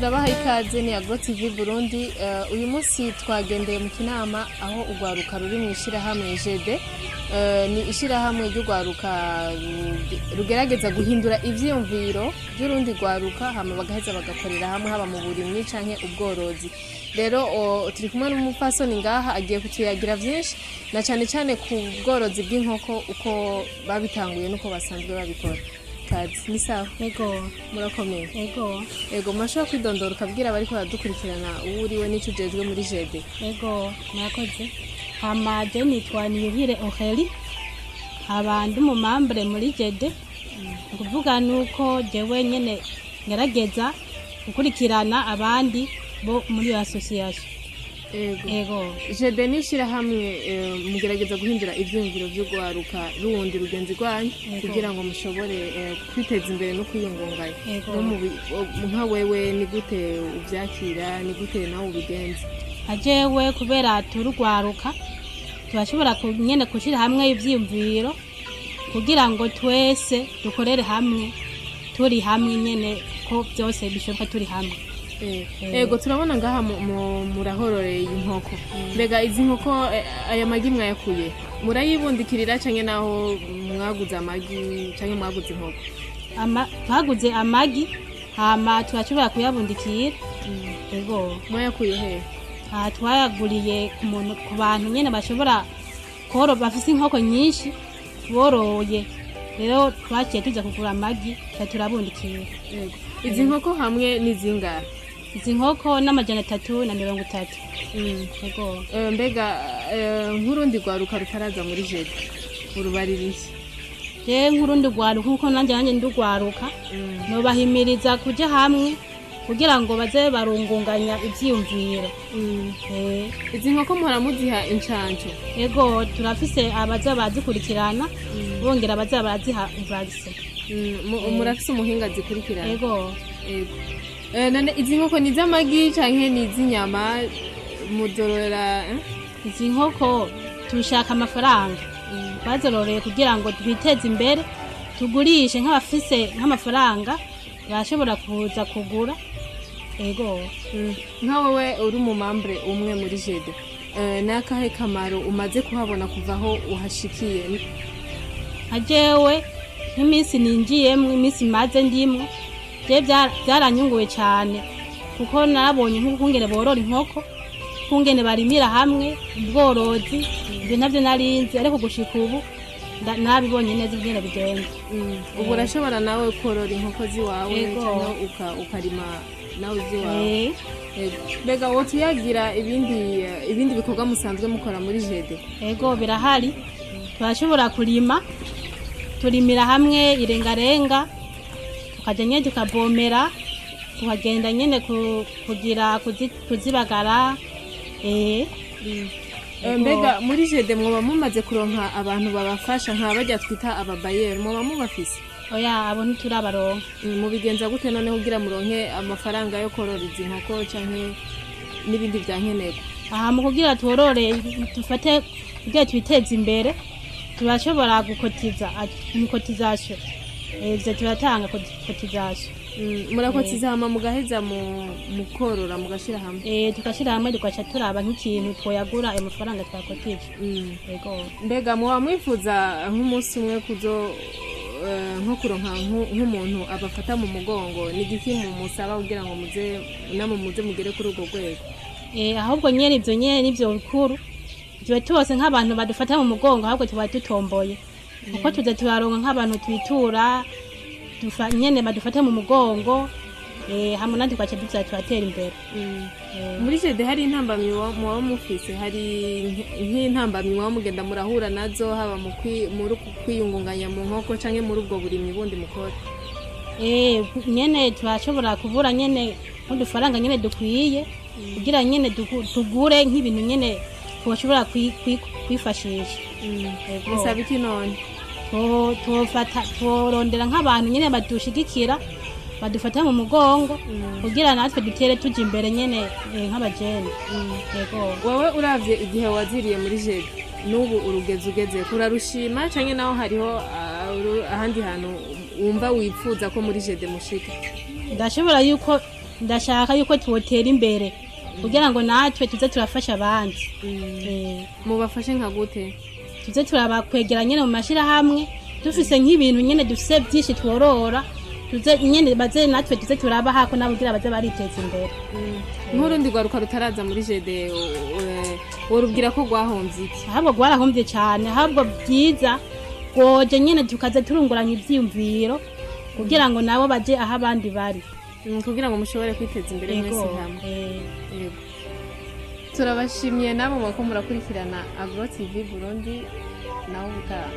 turabaha ikaze ni Agro TV Burundi. Uyu munsi twagendeye mu kinama aho ugwaruka ruri mu ishirahamwe JD. Ni ishirahamwe ry'ugwaruka rugerageza guhindura ivyiyumviro by'urundi gwaruka hama bagaheza bagakorera hamwe haba mu burimyi canke ubworozi. Rero turi kumwe n'umupfasoni ngaha agiye kutuyagira vyinshi na cane cane ku bworozi bw'inkoko uko babitanguye nuko basanzwe babikora. Ni sawa? Ego. Murakomeye? Ego mashobora kwidondora ukabwira abariko baradukurikirana uwo uriwe n'ico ujejwe muri JD. Ego murakoze. Hama je nitwa Niyuhire Oheli. Haba ndi mu membre muri JD. Ukuvuga nuko jewe nyene ngerageza gukurikirana abandi bo muri association. Ego. JD ni ishirahamwe mugerageza guhindura ivyiyumviro vy'ugwaruka rundi rugenzi rwanyu kugira ngo mushobore kwiteza imbere no kwiyungunganya. Nka wewe ni gute uvyakira, ni gute nawe ubigenza? Ajewe kubera turugwaruka turashobora nyene kushira hamwe ivyiyumviro kugira ngo twese dukorere hamwe turi hamwe nyene ko byose bishoboka turi hamwe. Ego turabona ngaha murahororeye inkoko. Mbega izi nkoko aya magi mwayakuye murayibundikirira canke naho mwaguze amagi canke mwaguze inkoko? Twaguze amagi hama turashobora kuyabundikira. Ego mwayakuye he? Twayaguriye ku bantu nyene bashobora koro bafise inkoko nyinshi boroye. Rero twaciye tuza kugura amagi turabundikira. Izi nkoko hamwe ni zingahe? Izi nkoko n'330. Ego. Mbega nk'urundi gwaruka rutaraza muri JD urubaririki? Je nk'urundi gwaruka nkuko nanje ndugwaruka no bahimiriza kuja hamwe kugira ngo baze barungunganya ivyiyumviro. Izi nkoko muhora muziha incanco? Ego turafise abaza bazikurikirana bongera abaza baziha vaccine. Murafise umuhinga zikurikirana? Ego. None izi nkoko ni z'amagi canke ni z'inyama muzorora? Izi nkoko tushaka amafaranga bazororeye kugira ngo twiteze imbere tugurishe nk'abafise nk'amafaranga bashobora kuza kugura. Ego. Nka wewe uri mu membre umwe muri JD, nakahe kamaro umaze kuhabona kuvaho uhashikiye? Ajewe nk'iminsi ninjiyemwe iminsi maze ndimwe je byaranyunguye cyane kuko nabonye nk'ukungene borora inkoko kungene barimira hamwe ubworozi ibyo navyo narinzi ariko gushika ubu nabibonye neza ingene bigenda. Ubu urashobora nawe korora inkoko ziwawe cyangwa ukarima nawe ziwawe? Mbega wowe tuyagira ibindi bikorwa musanzwe mukora muri JD? Ego birahari. Turashobora turimira hamwe irengarenga tukaja nyene tukabomera tukagenda nyene kugira kuzibagara. Mbega muri JD mwoba mumaze kuronka abantu babafasha nka bajya twita ababayeri mwoba mubafise? Oya abo ntiturabaronka. Mubigenza gute none kugira muronke amafaranga yo korora izi nkoko canke n'ibindi vyankenerwa? Mu kugira tworore dufate kugira twiteze imbere turashobora gukotiza imukotizasyo. Ivyo turatanga kotizasyo. Murakotiza hama mugaheza mukorora mugashira hamwe? Tukashira hamwe tugaca turaba nk'ikintu twoyagura ayo mafaranga twakotije. Ego. Mbega muba mwifuza nk'umunsi umwe kuzo nko kuronka nk'umuntu abafata mu mugongo ni giki musaba kugira ngo muze mugere kuri urwo rwego? Ahubwo nyene ivyo nyene nivyo bikuru tuba tubose nk'abantu badufata mu mugongo ahubwo tuba dutomboye kuko tuza turaronka nk'abantu twitura nyene badufata mu mugongo hamwe nandi kwaca turatera imbere. Muri JD hari intambamyi muba mufise? Hari nk'intambamyi muba mugenda murahura nazo haba muri kwiyungunganya mu nkoko canke muri ubwo burimyi bundi mukora? Nyene turashobora kubura nyene nk'udufaranga nyene dukwiye kugira nyene tugure nk'ibintu nyene twoshobora kwifashisha. Bisaba iki none? Tworondera nk'abantu nyene badushigikira badufata mu mugongo kugira natwe dutere tuja imbere nyene nk'abajene. Yego. Wewe uravye igihe waziriye muri JD n'ubu ugeze kurarushima canke naho hariho ahandi hantu wumva wipfuza ko muri JD mushika? Ndashobora yuko ndashaka yuko twotera imbere kugira ngo natwe tuze turafasha abandi mubafashe nka gute tuze turabakwegera nyene mu mashirahamwe dufise nk'ibintu nyene dufise byinshi tworora tuze nyene baze natwe tuze turaba hako nabugira baze bariteza imbere nk'urundi rwaruka rutaraza muri jede worubwira ko rwahomvye iki ahubwo rwarahomvye cane ahubwo byiza goje nyene tukaze turunguranya ivyiyumviro kugira ngo nabo baje aho abandi bari kugira ngo mushobore kwiteza imbere mwese hamwe yego turabashimiye namwe mwako murakurikirana Agro TV Burundi nawe ubutaha